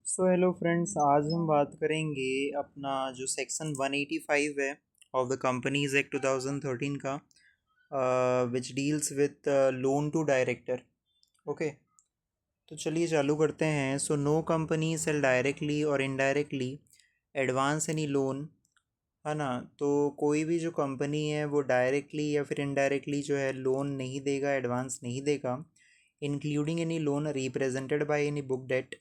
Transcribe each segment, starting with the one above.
So hello friends, आज हम बात करेंगे अपना जो सेक्शन 185 है ऑफ द कंपनीज एक्ट 2013 का, which deals with loan to director. Okay, तो चलिए चालू करते हैं। So no company shall directly or indirectly advance any loan, है ना। तो कोई भी जो कंपनी है वो डायरेक्टली या फिर इनडायरेक्टली जो है लोन नहीं देगा, एडवांस नहीं देगा, including any loan represented by any book debt,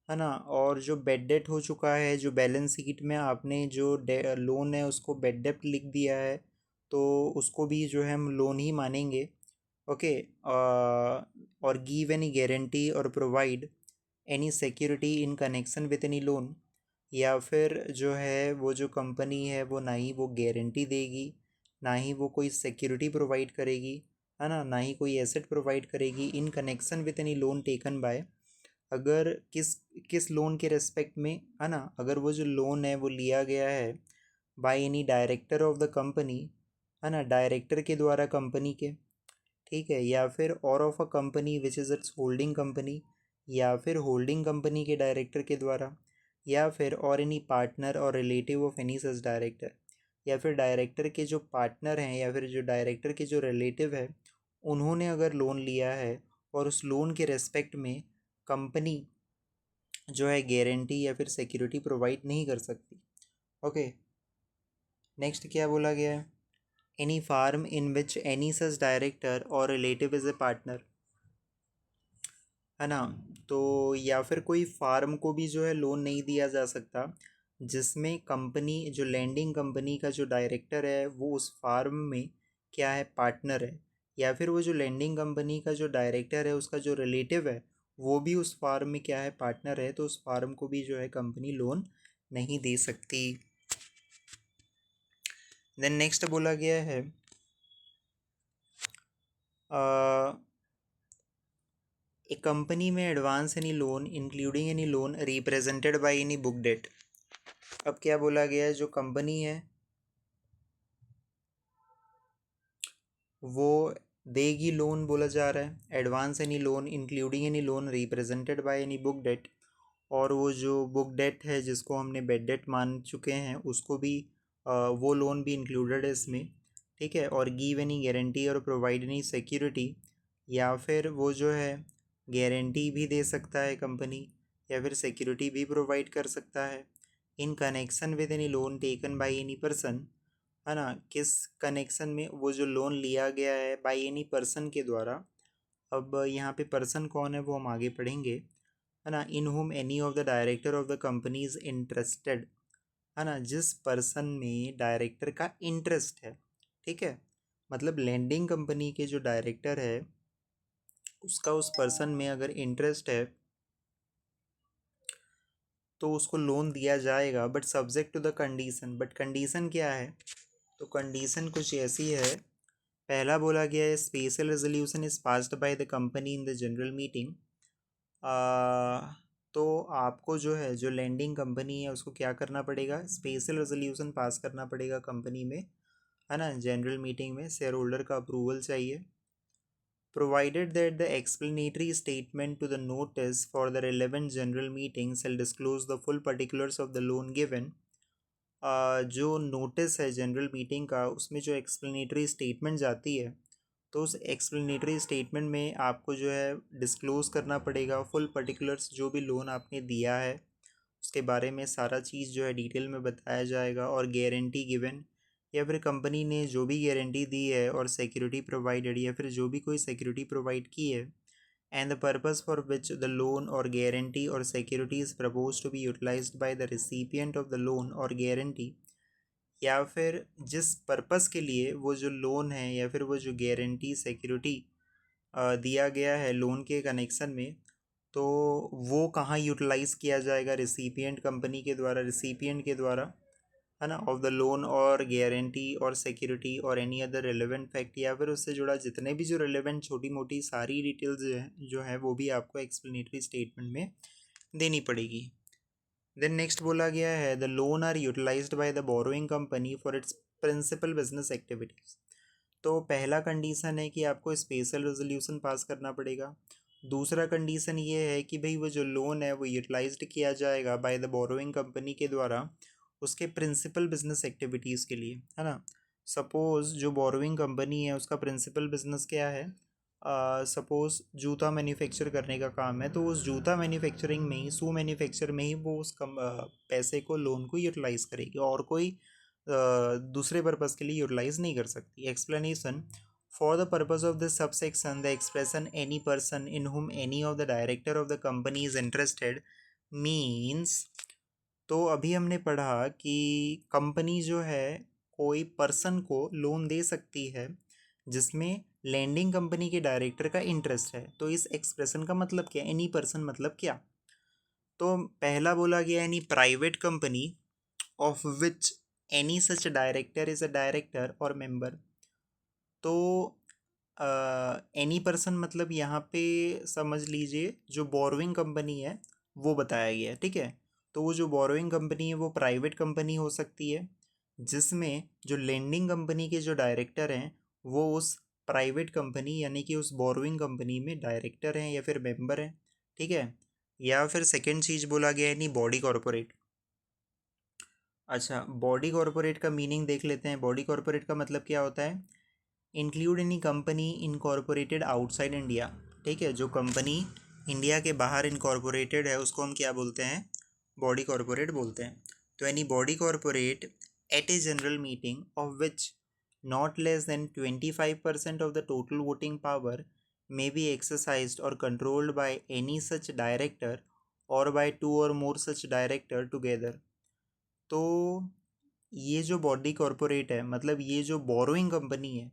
है ना। और जो बेड डेट हो चुका है, जो बैलेंस शीट में आपने जो लोन है उसको बेड डेट लिख दिया है, तो उसको भी जो है हम लोन ही मानेंगे। ओके। और गिव एनी गारंटी और provide any security in connection with any loan, या फिर जो है वो जो कंपनी है वो ना ही वो गारंटी देगी, ना ही वो कोई सिक्योरिटी प्रोवाइड करेगी, है ना, ना ही कोई एसेट प्रोवाइड करेगी in connection with any loan taken by, अगर किस किस लोन के रेस्पेक्ट में, है ना, अगर वो जो लोन है वो लिया गया है by any director of the company, है ना, डायरेक्टर के द्वारा कंपनी के, ठीक है, या फिर और of a company which is it's holding company, या फिर होल्डिंग कंपनी के डायरेक्टर के द्वारा, या फिर और एनी पार्टनर और relative of any such director, या फिर डायरेक्टर के जो पार्टनर हैं या फिर जो डायरेक्टर के जो रिलेटिव है, उन्होंने अगर लोन लिया है और उस लोन के रेस्पेक्ट में कंपनी जो है गारंटी या फिर सिक्योरिटी प्रोवाइड नहीं कर सकती। ओके, नेक्स्ट क्या बोला गया है? Any firm in which any such director or relative is a partner, है ना। तो या फिर कोई फार्म को भी जो है लोन नहीं दिया जा सकता जिसमें कंपनी, जो लैंडिंग कंपनी का जो डायरेक्टर है वो उस फार्म में क्या है, पार्टनर है, या फिर वो जो लैंडिंग कंपनी का जो डायरेक्टर है उसका जो रिलेटिव है वो भी उस फार्म में क्या है, पार्टनर है, तो उस फार्म को भी जो है कंपनी लोन नहीं दे सकती। देन नेक्स्ट बोला गया है ए कंपनी में advance any loan including any loan represented by any book debt. अब क्या बोला गया है, जो कंपनी है वो देगी लोन, बोला जा रहा है advance any loan including any loan represented by any book debt, और वो जो बुक डेट है जिसको हमने बेड डेट मान चुके हैं उसको भी वो लोन भी इंक्लूडेड है इसमें, ठीक है। और गिव एनी गारंटी और प्रोवाइड एनी सिक्योरिटी, या फिर वो जो है गारंटी भी दे सकता है कंपनी, या फिर सिक्योरिटी भी प्रोवाइड कर सकता है in connection with any loan taken by any person, है ना, किस कनेक्शन में वो जो लोन लिया गया है बाय एनी पर्सन के द्वारा। अब यहाँ पे पर्सन कौन है वो हम आगे पढ़ेंगे, है ना। In whom any of the director of the company is interested, है ना, जिस पर्सन में डायरेक्टर का इंटरेस्ट है, ठीक है। मतलब लैंडिंग कंपनी के जो डायरेक्टर है उसका उस पर्सन में अगर इंटरेस्ट है तो उसको लोन दिया जाएगा, but subject to the condition. But condition क्या है? तो कंडीशन कुछ ऐसी है। पहला बोला गया है special resolution is passed by the company in the general meeting. तो आपको जो है, जो लैंडिंग कंपनी है उसको क्या करना पड़ेगा, स्पेशल रेजोल्यूशन पास करना पड़ेगा कंपनी में, है ना, जनरल मीटिंग में शेयर होल्डर का अप्रूवल चाहिए। Provided that the explanatory statement to the notice for the relevant general meeting shall disclose the full particulars of the loan given। जो notice है जनरल मीटिंग का उसमें जो एक्सप्लेनेटरी स्टेटमेंट जाती है, तो उस एक्सप्लेनेटरी स्टेटमेंट में आपको जो है डिस्क्लोज़ करना पड़ेगा फुल पर्टिकुलर्स, जो भी लोन आपने दिया है उसके बारे में सारा चीज़ जो है डिटेल में बताया जाएगा, और गारंटी गिवन, या फिर कंपनी ने जो भी गारंटी दी है और सिक्योरिटी प्रोवाइडेड या फिर जो भी कोई सिक्योरिटी प्रोवाइड की है, and the purpose for which the loan or guarantee or security is proposed to be utilized by the recipient of the loan or guarantee, या फिर जिस पर्पस के लिए वो जो लोन है या फिर वो जो गारंटी सिक्योरिटी दिया गया है लोन के कनेक्शन में, तो वो कहाँ यूटिलाइज़ किया जाएगा, रिसिपिएंट कंपनी के द्वारा, रिसिपिएंट के द्वारा, है ना, ऑफ द लोन और गारंटी और सिक्योरिटी और एनी अदर रिलेवेंट फैक्ट, या फिर उससे जुड़ा जितने भी जो रिलेवेंट छोटी मोटी सारी डिटेल्स जो है वो भी आपको एक्सप्लेनेटरी स्टेटमेंट में देनी पड़ेगी। देन नेक्स्ट बोला गया है the loan are utilized by the borrowing company for its principal business activities. तो पहला कंडीशन है कि आपको स्पेशल रेजोल्यूशन पास करना पड़ेगा, दूसरा कंडीशन ये है कि भाई वो जो लोन है वो यूटिलाइज्ड किया जाएगा बाय द बोरोइंग कंपनी के द्वारा उसके प्रिंसिपल बिजनेस एक्टिविटीज़ के लिए, है ना। सपोज़ जो बोरोइंग कंपनी है उसका प्रिंसिपल बिजनेस क्या है, सपोज़ जूता मैन्युफैक्चर करने का काम है, तो उस जूता मैन्युफैक्चरिंग में ही, शू मैन्युफैक्चर में ही वो उस पैसे को, लोन को यूटिलाइज़ करेगी और कोई दूसरे पर्पज़ के लिए यूटिलाइज़ नहीं कर सकती। Explanation: For the purpose of this subsection, the expression any person in whom any of the director of the company is interested means, तो अभी हमने पढ़ा कि कंपनी जो है कोई पर्सन को लोन दे सकती है जिसमें लैंडिंग कंपनी के डायरेक्टर का इंटरेस्ट है। तो इस एक्सप्रेशन का मतलब क्या, एनी पर्सन मतलब क्या? तो पहला बोला गया any private company of which any such director is a director और मेंबर। तो एनी पर्सन मतलब यहाँ पे समझ लीजिए जो बोरोइंग कंपनी है वो बताया गया है, ठीक है। तो वो जो बोरोइंग कंपनी है वो प्राइवेट कंपनी हो सकती है जिसमें जो लेंडिंग कंपनी के जो डायरेक्टर हैं वो उस प्राइवेट कंपनी यानी कि उस बोरोइंग कंपनी में डायरेक्टर हैं या फिर मेंबर हैं, ठीक है। या फिर सेकंड चीज़ बोला गया है नहीं बॉडी कॉरपोरेट। अच्छा, बॉडी कॉरपोरेट का मीनिंग देख लेते हैं। बॉडी कॉरपोरेट का मतलब क्या होता है, include any company incorporated outside India, ठीक है। जो कंपनी इंडिया के बाहर इनकॉर्पोरेटेड है उसको हम क्या बोलते हैं, बॉडी कॉरपोरेट बोलते हैं। तो any body corporate at a general meeting of which not less than 25% of the total voting power may be exercised और controlled by any such director और बाय टू और मोर सच डायरेक्टर टुगेदर। तो ये जो body corporate है मतलब ये जो बोरोइंग कंपनी है,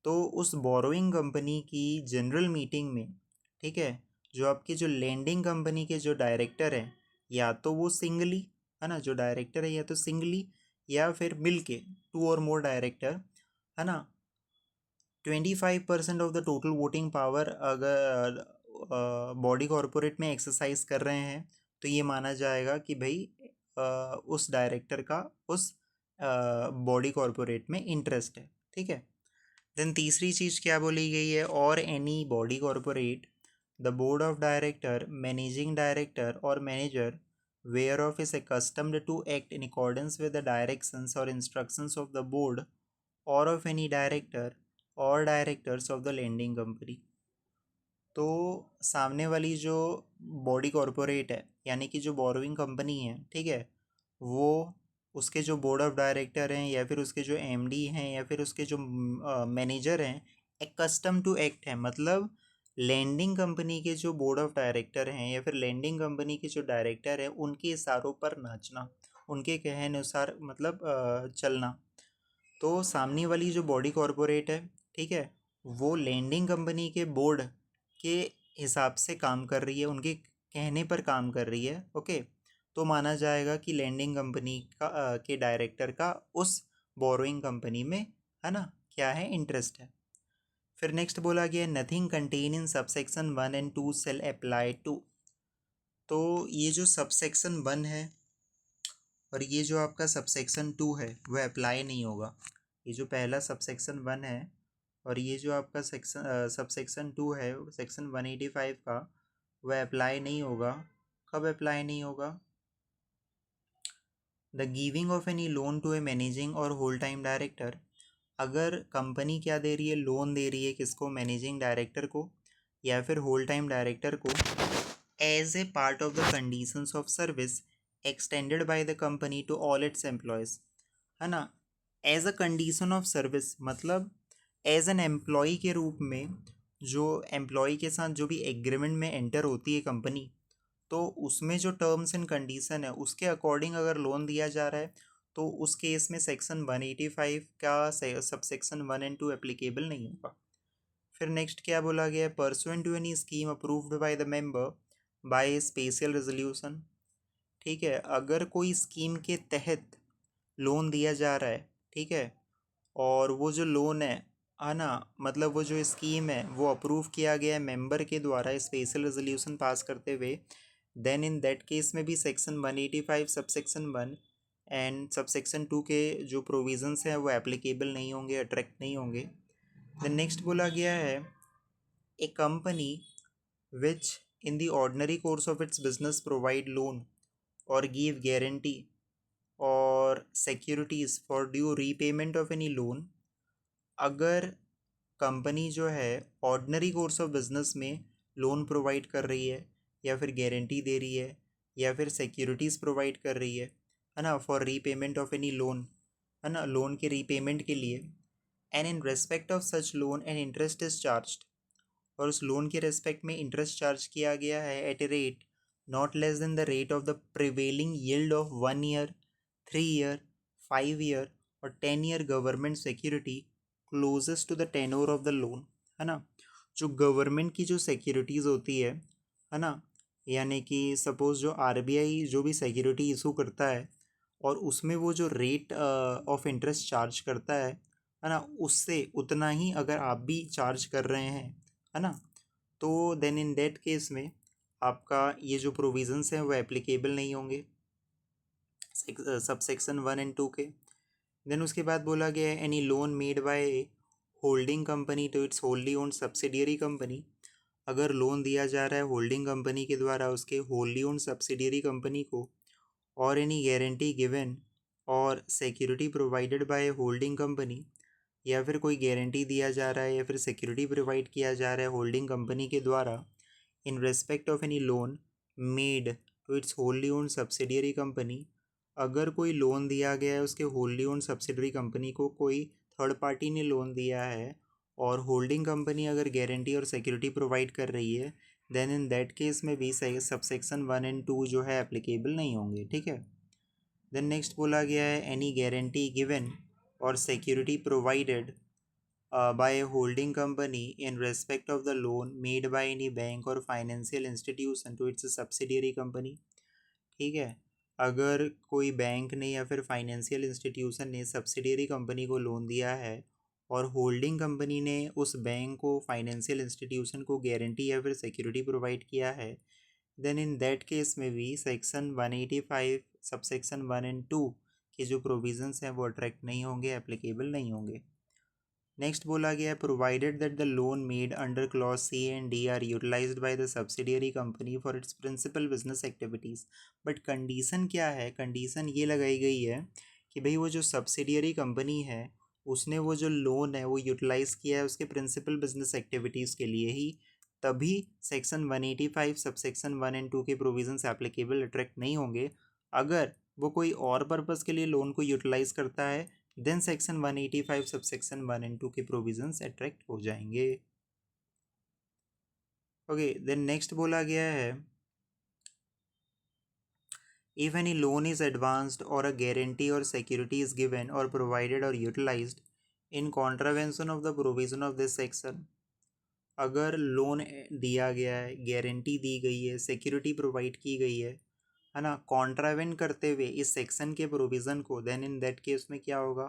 तो उस बोरोइंग कंपनी की जनरल मीटिंग में, ठीक है, जो आपके जो लेंडिंग कंपनी के जो डायरेक्टर हैं या तो वो सिंगली, है ना, जो डायरेक्टर है या तो सिंगली या फिर मिल के टू और मोर डायरेक्टर, है ना, 25% of the total voting power अगर बॉडी कॉरपोरेट में एक्सरसाइज कर रहे हैं तो ये माना जाएगा कि भाई उस डायरेक्टर का उस बॉडी कॉरपोरेट में इंटरेस्ट है, ठीक है। देन तीसरी चीज़ क्या बोली गई है, और any body corporate the board of director, managing director और manager whereof is accustomed to act in accordance with the directions और इंस्ट्रक्शंस ऑफ द बोर्ड और ऑफ एनी डायरेक्टर और directors of the lending company. तो सामने वाली जो body corporate है यानी कि जो बोरोइंग कंपनी है, ठीक है, वो उसके जो बोर्ड ऑफ डायरेक्टर हैं या फिर उसके जो एमडी हैं या फिर उसके जो मैनेजर हैं कस्टम टू एक्ट है, मतलब लैंडिंग कंपनी के जो बोर्ड ऑफ डायरेक्टर हैं या फिर लैंडिंग कंपनी के जो डायरेक्टर हैं उनके इशारों पर नाचना, उनके कहे अनुसार मतलब चलना। तो सामने वाली जो बॉडी कॉरपोरेट है, ठीक है, वो लैंडिंग कंपनी के बोर्ड के हिसाब से काम कर रही है, उनके कहने पर काम कर रही है, ओके। तो माना जाएगा कि लैंडिंग कंपनी का के डायरेक्टर का उस बोरोइंग कंपनी में, है ना, क्या है, इंटरेस्ट है। फिर नेक्स्ट बोला गया nothing contain in subsection 1 and 2 shall apply to. तो ये जो सबसेक्शन 1 है और ये जो आपका सबसेक्शन 2 है वह अप्लाई नहीं होगा। ये जो पहला सबसेक्शन 1 है और ये जो आपका सेक्शन सबसेक्शन 2 है सेक्शन 185 का, वह अप्लाई नहीं होगा। कब अप्लाई नहीं होगा, the giving of any loan to a managing or whole time director, अगर कंपनी क्या दे रही है, लोन दे रही है किसको, मैनेजिंग डायरेक्टर को या फिर होल टाइम डायरेक्टर को, as a part of the conditions of service extended by the company to all its employees, है ना। As a condition of service मतलब एज एन एम्प्लॉय के रूप में, जो एम्प्लॉय के साथ जो भी एग्रीमेंट में एंटर होती है कंपनी, तो उसमें जो टर्म्स एंड कंडीशन है उसके अकॉर्डिंग अगर लोन दिया जा रहा है तो उस केस में सेक्शन 185 का सबसेक्शन 1 and 2 एप्लीकेबल नहीं होगा। फिर नेक्स्ट क्या बोला गया है, pursuant to any scheme approved by the member by special resolution, ठीक है, अगर कोई स्कीम के तहत लोन दिया जा रहा है, ठीक है, और वो जो लोन है ना, मतलब वो जो स्कीम है वो अप्रूव किया गया है मेंबर के द्वारा स्पेशल रेजोल्यूशन पास करते हुए, देन इन दैट केस में भी सेक्शन 185 सबसेक्शन 1 एंड सबसेक्शन 2 के जो प्रोविजंस हैं वो एप्लीकेबल नहीं होंगे, अट्रैक्ट नहीं होंगे। देन नेक्स्ट बोला गया है a company which in the ordinary course of its business provide loan or give guarantee or securities for due repayment of any loan, अगर कंपनी जो है ऑर्डिनरी कोर्स ऑफ बिजनेस में loan provide कर रही है या फिर गारंटी दे रही है या फिर सिक्योरिटीज़ प्रोवाइड कर रही है ना, for repayment of any loan, है ना, लोन के रीपेमेंट के लिए, and in respect of such loan and interest is charged, और उस लोन के रेस्पेक्ट में इंटरेस्ट चार्ज किया गया है at a rate not less than the rate of the prevailing yield of 1 year, 3 year, 5 year or 10 year government security closest to the tenure of the loan, है ना। जो government की जो securities होती है ना, यानी कि सपोज़ जो आरबीआई जो भी सिक्योरिटी इशू करता है और उसमें वो जो रेट ऑफ इंटरेस्ट चार्ज करता है ना, उससे उतना ही अगर आप भी चार्ज कर रहे हैं, है ना, तो देन इन दैट केस में आपका ये जो प्रोविजंस हैं वो एप्लीकेबल नहीं होंगे सब सेक्शन 1 एंड 2 के। देन उसके बाद बोला गया है any loan made by holding company to its wholly owned subsidiary company, अगर लोन दिया जा रहा है होल्डिंग कंपनी के द्वारा उसके होल्डी ओन्ड सब्सिडियरी कंपनी को, और एनी गारंटी गिवन और security provided by holding company, या फिर कोई गारंटी दिया जा रहा है या फिर सिक्योरिटी प्रोवाइड किया जा रहा है होल्डिंग कंपनी के द्वारा in respect of any loan made to its wholly owned subsidiary company, अगर कोई लोन दिया गया है उसके होल्डी ओन्ड सब्सिडरी कंपनी को, कोई थर्ड पार्टी ने लोन दिया है और होल्डिंग कंपनी अगर गारंटी और सिक्योरिटी प्रोवाइड कर रही है, देन इन दैट केस में भी सबसेक्शन 1 एंड 2 जो है एप्लीकेबल नहीं होंगे, ठीक है। देन नेक्स्ट बोला गया है एनी गारंटी गिवन और security provided by holding company in respect of the loan made by any bank और financial institution to its subsidiary company, ठीक है। अगर कोई बैंक ने या फिर फाइनेंशियल इंस्टीट्यूशन ने सब्सिडियरी कंपनी को लोन दिया है और होल्डिंग कंपनी ने उस बैंक को, फाइनेंशियल इंस्टीट्यूशन को गारंटी या फिर सिक्योरिटी प्रोवाइड किया है, देन इन दैट केस में भी सेक्शन 185 सबसेक्शन 1 एंड 2 के जो प्रोविजंस हैं वो अट्रैक्ट नहीं होंगे, एप्लीकेबल नहीं होंगे। नेक्स्ट बोला गया है provided that the loan made under clause C and D are utilized by the subsidiary company for its principal business activities, but condition क्या है, कंडीशन ये लगाई गई है कि भाई वो जो सब्सिडियरी कंपनी है उसने वो जो लोन है वो यूटिलाइज़ किया है उसके प्रिंसिपल बिजनेस एक्टिविटीज़ के लिए ही, तभी सेक्शन 185 सबसेक्शन 1 एंड 2 के प्रोविजंस एप्लीकेबल अट्रैक्ट नहीं होंगे। अगर वो कोई और पर्पज़ के लिए लोन को यूटिलाइज़ करता है देन सेक्शन 185 सबसेक्शन 1 एंड 2 के प्रोविजंस अट्रैक्ट हो जाएंगे। ओके, देन नेक्स्ट बोला गया है if any loan is advanced or a guarantee or security is given or provided or utilized in contravention of the provision of this section, अगर loan दिया गया है, गारंटी दी गई है, सिक्योरिटी प्रोवाइड की गई है ना, कॉन्ट्रावेंट करते हुए इस सेक्शन के प्रोविज़न को, देन इन दैट केस में क्या होगा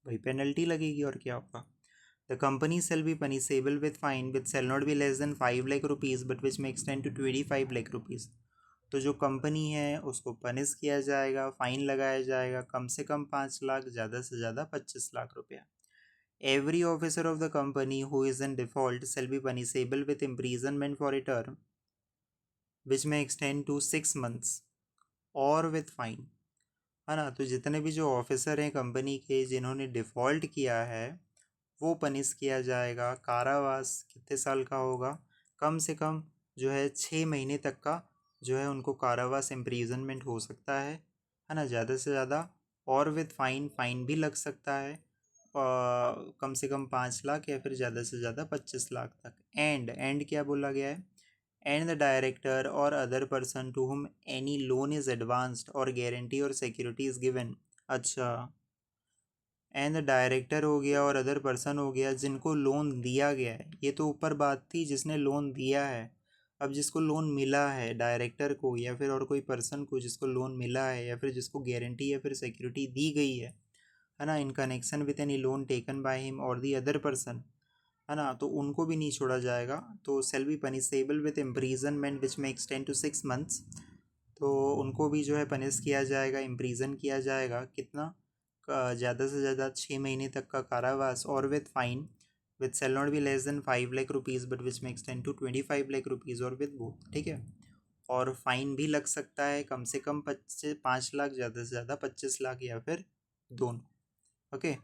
भाई, पेनल्टी लगेगी और क्या होगा, the company shall be punishable with fine which shall not be less than 5 lakh rupees but which may extend to 25 lakh rupees, तो जो कंपनी है उसको पनिश किया जाएगा, फाइन लगाया जाएगा, कम से कम 5 लाख, ज़्यादा से ज़्यादा 25 लाख रुपया। Every officer of the company who is in default shall be punishable with imprisonment for a term which may extend to 6 months और with fine, है ना। तो जितने भी जो ऑफिसर हैं कंपनी के जिन्होंने डिफ़ॉल्ट किया है वो पनिश किया जाएगा, कारावास कितने साल का होगा, कम से कम जो है 6 महीने तक का जो है उनको कारावास इम्प्रीजनमेंट हो सकता है ना, ज़्यादा से ज़्यादा, और विद फाइन, फाइन भी लग सकता है कम से कम 5 लाख या फिर ज़्यादा से ज़्यादा 25 लाख तक। एंड क्या बोला गया है, and the director or other person to whom any loan is advanced or guarantee or security is given, अच्छा, एंड द डायरेक्टर हो गया और अदर पर्सन हो गया जिनको लोन दिया गया है, ये तो ऊपर बात थी जिसने लोन दिया है, अब जिसको लोन मिला है, डायरेक्टर को या फिर और कोई पर्सन को जिसको लोन मिला है या फिर जिसको गारंटी या फिर सिक्योरिटी दी गई है ना, in connection with any loan taken by him और दी अदर पर्सन, है ना, तो उनको भी नहीं छोड़ा जाएगा, तो shall be punishable with imprisonment which may extend to 6 months, तो उनको भी जो है पनिश किया जाएगा, इम्प्रीजन किया जाएगा, कितना, ज़्यादा से ज़्यादा 6 महीने तक का कारावास और with fine which shall not be less than 5 lakh rupees but which may extend to 25 lakh rupees or with both, ठीक है। और फाइन भी लग सकता है, कम से कम 5 लाख, ज़्यादा से ज़्यादा 25 लाख या फिर दोनों। ओके,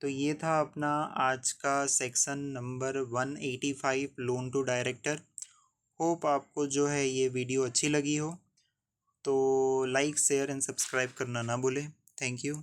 तो ये था अपना आज का section number 185 loan to director. Hope आपको जो है ये वीडियो अच्छी लगी हो, तो लाइक शेयर एंड सब्सक्राइब करना ना भूलें। Thank you.